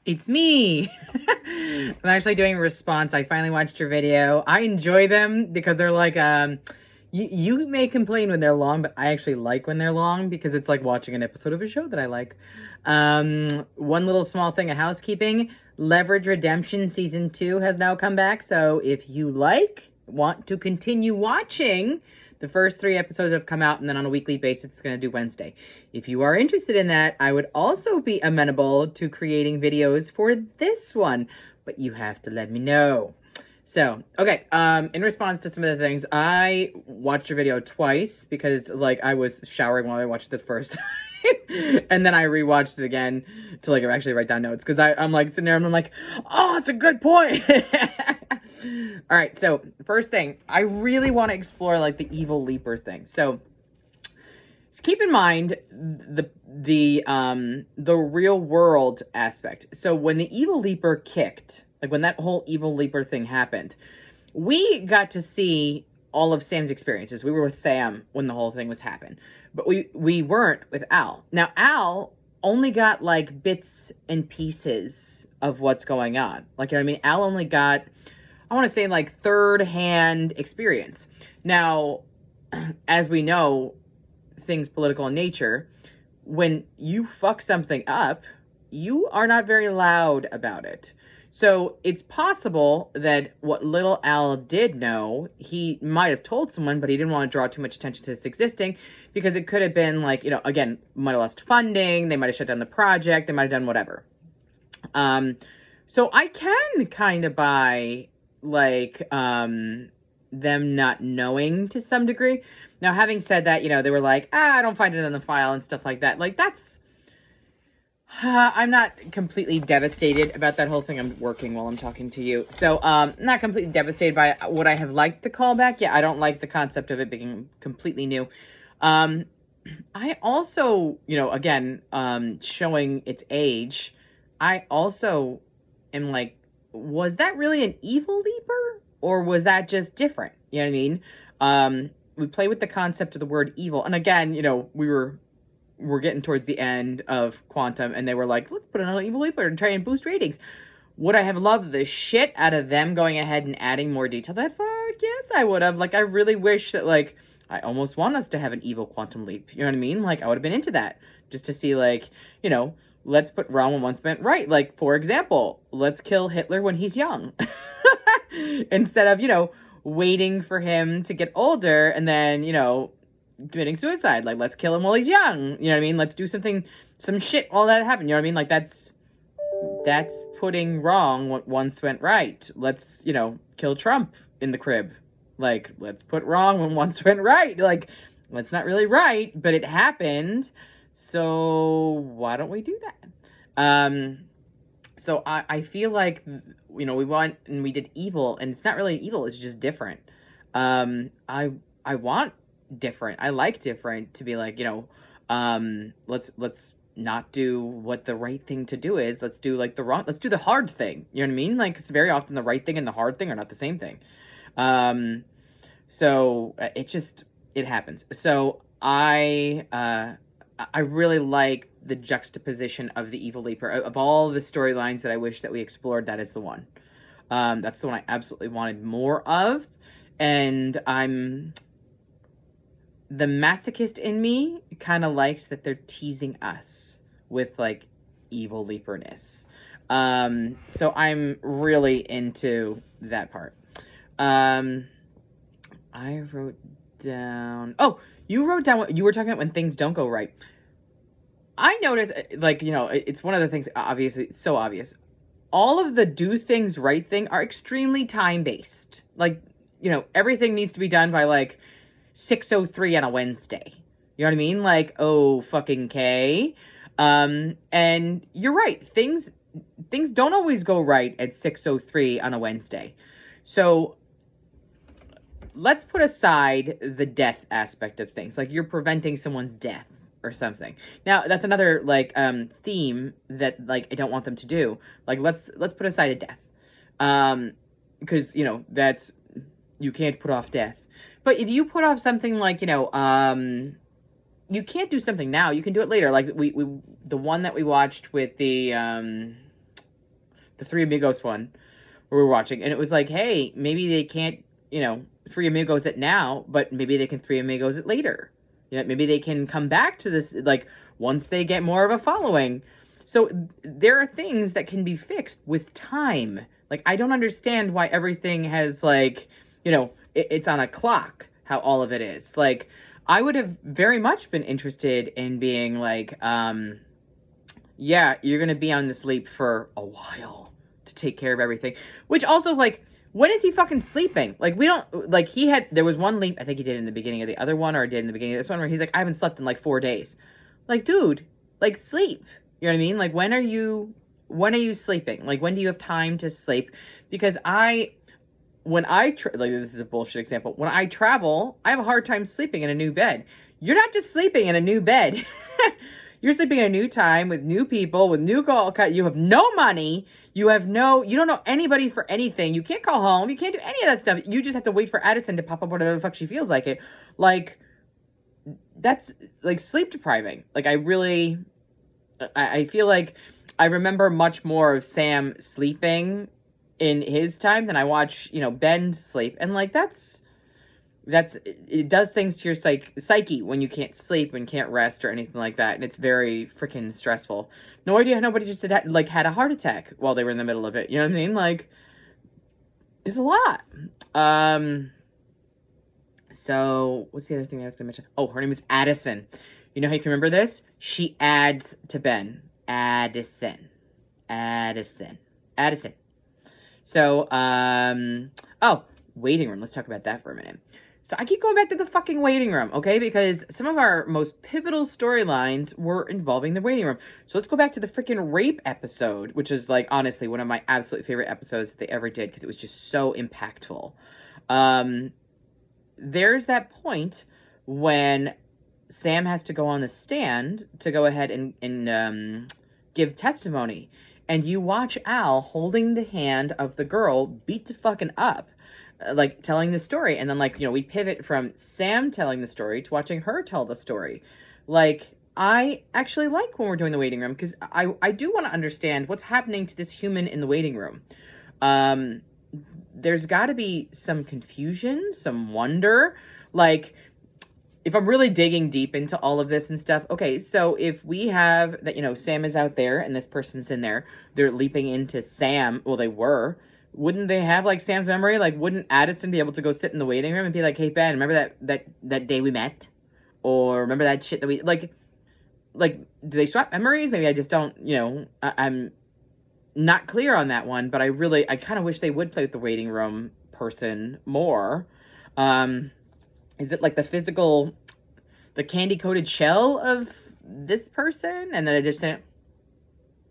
It's me. I'm actually doing a response. I finally watched your video. I enjoy them because they're like, you may complain when they're long, but I actually like when they're long because it's like watching an episode of a show that I like. One little small thing of housekeeping. Leverage Redemption Season 2 has now come back. So if you want to continue watching, the first 3 episodes have come out, and then on a weekly basis, it's going to do Wednesday. If you are interested in that, I would also be amenable to creating videos for this one, but you have to let me know. So, okay, in response to some of the things, I watched your video twice because, like, I was showering while I watched it the first time. And then I rewatched it again to, like, actually write down notes because I'm, like, sitting there and I'm like, oh, it's a good point. All right, so first thing, I really want to explore, like, the evil leaper thing. So keep in mind the real world aspect. So when the evil leaper kicked, like when that whole evil leaper thing happened, we got to see all of Sam's experiences. We were with Sam when the whole thing was happening, but we weren't with Al. Now Al only got like bits and pieces of what's going on. Like, you know what I mean? Al only got, I want to say, like, third-hand experience. Now, as we know, things political in nature, when you fuck something up, you are not very loud about it. So it's possible that what little Al did know, he might have told someone, but he didn't want to draw too much attention to this existing, because it could have been like, you know, again, might have lost funding, they might have shut down the project, they might have done whatever. So I can kind of buy, like, them not knowing to some degree. Now, having said that, you know, they were like, I don't find it in the file and stuff like that. Like, that's, I'm not completely devastated about that whole thing. I'm working while I'm talking to you. So, not completely devastated by what I have liked the callback. Yeah, I don't like the concept of it being completely new. I also, you know, again, showing its age, I also am like, was that really an evil leaper? Or was that just different? You know what I mean? We play with the concept of the word evil. And again, you know, we're getting towards the end of Quantum, and they were like, let's put another evil leaper and try and boost ratings. Would I have loved the shit out of them going ahead and adding more detail? That fuck yes, I would have. Like, I really wish that, like, I almost want us to have an evil Quantum Leap. You know what I mean? Like, I would have been into that. Just to see, like, you know, let's put wrong when once meant right. Like, for example, let's kill Hitler when he's young. Instead of, you know, waiting for him to get older and then, you know, committing suicide. Like, let's kill him while he's young. You know what I mean? Let's do some shit while that happened. You know what I mean? Like, that's putting wrong what once went right. Let's, you know, kill Trump in the crib. Like, let's put wrong when once went right. Like, that's not really right, but it happened. So why don't we do that? So I feel like, you know, we did evil, and it's not really evil, it's just different. I want different. I like different to be like, you know, let's not do what the right thing to do is. Let's do like let's do the hard thing. You know what I mean? Like, it's very often the right thing and the hard thing are not the same thing. So it happens. So I really like the juxtaposition of the evil leaper. Of all the storylines that I wish that we explored, that is the one. That's the one I absolutely wanted more of. And the masochist in me kind of likes that they're teasing us with, like, evil leaperness. So I'm really into that part. I wrote down... Oh, you wrote down what you were talking about when things don't go right. I noticed, like, you know, it's one of the things, obviously, so obvious. All of the do things right thing are extremely time-based. Like, you know, everything needs to be done by, like, 6:03 on a Wednesday. You know what I mean? Like, oh, fucking K. And you're right. Things don't always go right at 6:03 on a Wednesday. So let's put aside the death aspect of things. Like, you're preventing someone's death or something. Now, that's another, like, theme that, like, I don't want them to do. Like, let's put aside a death. Because, you know, you can't put off death. But if you put off something like, you know, you can't do something now. You can do it later. Like, the one that we watched with the the Three Amigos one we were watching, and it was like, hey, maybe they can't, Three Amigos it now, but maybe they can Three Amigos it later. Maybe they can come back to this, like, once they get more of a following. So there are things that can be fixed with time. Like, I don't understand why everything has, like, it's on a clock, how all of it is. Like, I would have very much been interested in being like, yeah, you're going to be on this leap for a while to take care of everything. Which also, like, when is he fucking sleeping? Like, we don't, like, there was one leap, I think he did in the beginning of the other one, or did in the beginning of this one, where he's like, I haven't slept in like 4 days. Like, dude, like, sleep. You know what I mean? Like, when are you sleeping? Like, when do you have time to sleep? Because like, this is a bullshit example. When I travel, I have a hard time sleeping in a new bed. You're not just sleeping in a new bed. You're sleeping in a new time with new people, with new call cut. You have no money. You don't know anybody for anything. You can't call home. You can't do any of that stuff. You just have to wait for Addison to pop up whatever the fuck she feels like it. Like, that's, like, sleep depriving. Like, I feel like I remember much more of Sam sleeping in his time than I watch, Ben sleep. And, like, it does things to your psyche when you can't sleep and can't rest or anything like that. And it's very freaking stressful. No idea how nobody just had a heart attack while they were in the middle of it. You know what I mean? Like, it's a lot. So what's the other thing I was going to mention? Oh, her name is Addison. You know how you can remember this? She adds to Ben. Addison. So, waiting room. Let's talk about that for a minute. So I keep going back to the fucking waiting room, okay? Because some of our most pivotal storylines were involving the waiting room. So let's go back to the freaking rape episode, which is, like, honestly, one of my absolute favorite episodes that they ever did because it was just so impactful. There's that point when Sam has to go on the stand to go ahead and give testimony. And you watch Al holding the hand of the girl beat the fucking up. Like, telling the story. And then, like, we pivot from Sam telling the story to watching her tell the story. Like, I actually like when we're doing the waiting room, because I do want to understand what's happening to this human in the waiting room. There's got to be some confusion, some wonder. Like, if I'm really digging deep into all of this and stuff, okay, so if we have that, Sam is out there and this person's in there, they're leaping into Sam, well, they were. Wouldn't they have, like, Sam's memory? Like, wouldn't Addison be able to go sit in the waiting room and be like, hey, Ben, remember that day we met? Or remember that shit that we, like, do they swap memories? Maybe I just don't, I'm not clear on that one, but I kind of wish they would play with the waiting room person more. Is it, like, the candy-coated shell of this person? And then I just didn't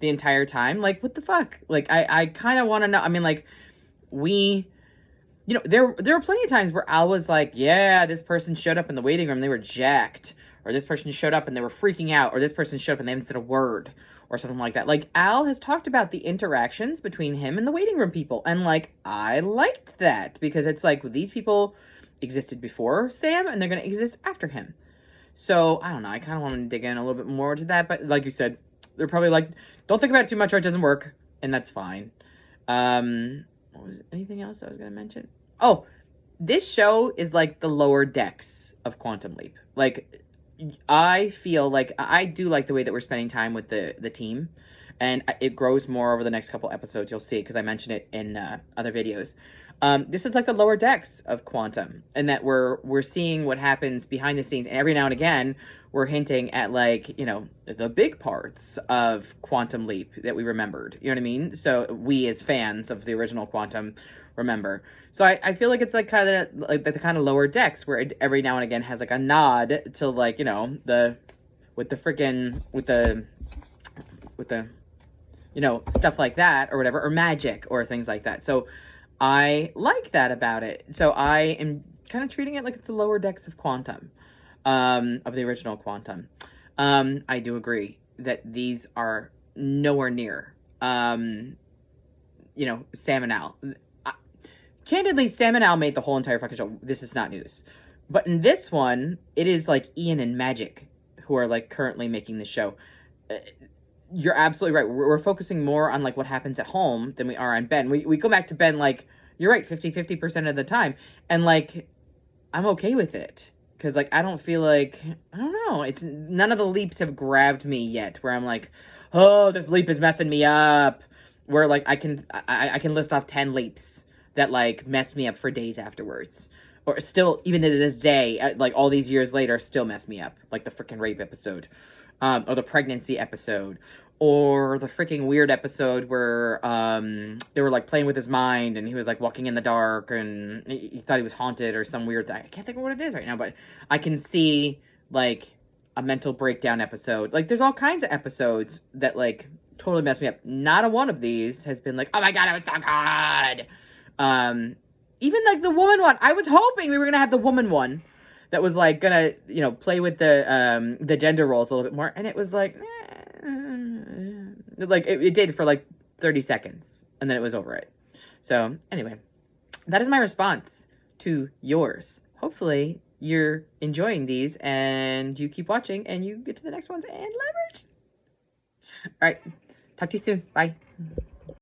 the entire time? Like, what the fuck? Like, I kind of want to know. I mean, like, there were plenty of times where Al was like, yeah, this person showed up in the waiting room, they were jacked. Or this person showed up and they were freaking out. Or this person showed up and they haven't said a word. Or something like that. Like, Al has talked about the interactions between him and the waiting room people. And, like, I liked that. Because it's like, these people existed before Sam and they're going to exist after him. So, I don't know. I kind of want to dig in a little bit more to that. But like you said, they're probably like, don't think about it too much or it doesn't work. And that's fine. What was anything else I was going to mention? Oh, this show is like the lower decks of Quantum Leap. Like, I feel like I do like the way that we're spending time with the team. And it grows more over the next couple episodes. You'll see, because I mentioned it in other videos. This is like the lower decks of Quantum, and that we're seeing what happens behind the scenes, and every now and again we're hinting at, like, the big parts of Quantum Leap that we remembered. You know what I mean? So we as fans of the original Quantum remember. So I feel like it's like kind of like the kind of lower decks where it every now and again has like a nod to, like, with the stuff like that or whatever, or magic or things like that. So I like that about it. So I am kind of treating it like it's the lower decks of Quantum, of the original Quantum. I do agree that these are nowhere near, Sam and Al. Candidly, Sam and Al made the whole entire fucking show. This is not news. But in this one, it is like Ian and Magic who are, like, currently making the show. you're absolutely right. We're focusing more on like what happens at home than we are on Ben. We go back to Ben like you're right 50% of the time, and like I'm okay with it because like I don't feel like I don't know. It's none of the leaps have grabbed me yet where I'm like, oh, this leap is messing me up. Where like I can list off 10 leaps that like mess me up for days afterwards. Or still, even to this day, like all these years later, still mess me up. Like the freaking rape episode, or the pregnancy episode, or the freaking weird episode where they were like playing with his mind and he was like walking in the dark and he thought he was haunted or some weird thing. I can't think of what it is right now, but I can see like a mental breakdown episode. Like there's all kinds of episodes that like totally mess me up. Not a one of these has been like, oh my god, it was so good. Even like the woman one, I was hoping we were gonna have the woman one that was like gonna, you know, play with the gender roles a little bit more, and it was like, like it did for like 30 seconds, and then it was over it. So anyway, that is my response to yours. Hopefully you're enjoying these and you keep watching and you get to the next ones and leverage. All right, talk to you soon. Bye.